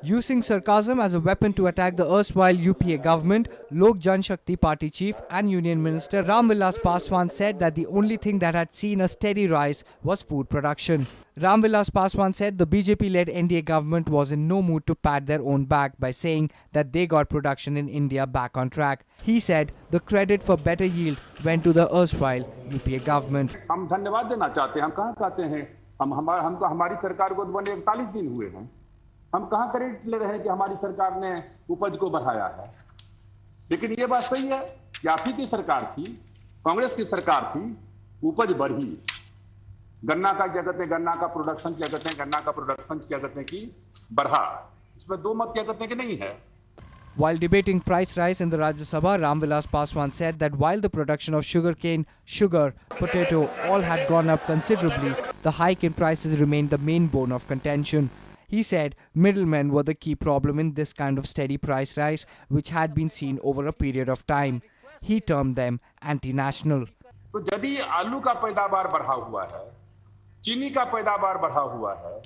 Using sarcasm as a weapon to attack the erstwhile UPA government, Lok Jan Shakti Party chief and Union Minister Ram Vilas Paswan said that the only thing that had seen a steady rise was food production. Ram Vilas Paswan said the BJP-led NDA government was in no mood to pat their own back by saying that they got production in India back on track. He said the credit for better yield went to the erstwhile UPA government. हम धन्यवाद देना चाहते हैं, हम कहाँ कहते हैं, हम तो हमारी सरकार को बने 41 दिन हुए हैं, हम कहाँ क्रेडिट ले रहे हैं कि हमारी सरकार ने उपज को बढ़ाया है। लेकिन ये बात सही है कि आप ही की सरकार थी, कांग्रेस की सरकार थी, उपज बढ़ी, गन्ना का क्या कहते हैं, गन्ना का प्रोडक्शन क्या कहते हैं, गन्ना का प्रोडक्शन क्या कहते हैं कि बढ़ा, इसमें दो मत क्या कहते हैं कि नहीं है। While debating price rise in the Rajya Sabha, Ram Vilas Paswan said that while the production of sugarcane, sugar, potato all had gone up considerably, the hike in prices remained the main bone of contention. He said middlemen were the key problem in this kind of steady price rise, which had been seen over a period of time. He termed them anti-national. तो यदि आलू का पैदावार बढ़ा हुआ है, चीनी का पैदावार बढ़ा हुआ है,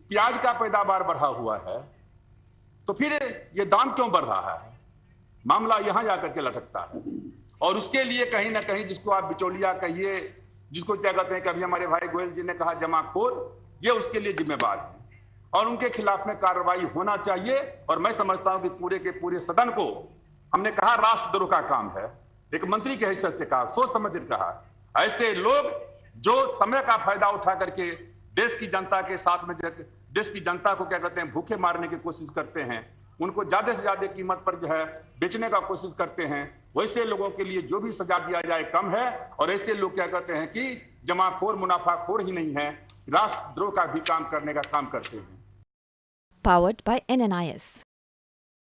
प्याज का पैदावार बढ़ा हुआ है, तो फिर ये दाम क्यों बढ़ रहा है? मामला यहां जाकर के लटकता है। और उसके लिए कहीं ना कहीं जिसको आप बिचौलिया कहिए, जिसको क्या कहते हैं, कभी हमारे भाई गोयल जी ने कहा जमाखोर, ये उसके लिए जिम्मेवार है और उनके खिलाफ में कार्रवाई होना चाहिए। और मैं समझता हूं कि पूरे के पूरे सदन को हमने कहा राष्ट्रद्रोह का काम है, एक मंत्री के हैसियत से कहा, सोच समझ कर कहा। ऐसे लोग जो समय का फायदा उठा करके देश की जनता के साथ में देश की जनता को क्या कहते हैं भूखे मारने की कोशिश करते हैं, उनको ज्यादा से ज्यादा कीमत पर जो है बेचने का कोशिश करते हैं, वैसे लोगों के लिए जो भी सजा दिया जाए कम है। और ऐसे लोग क्या कहते हैं कि जमाखोर मुनाफाखोर ही नहीं है, राष्ट्रद्रोह का भी काम करने का काम करते हैं। Powered by NNIS.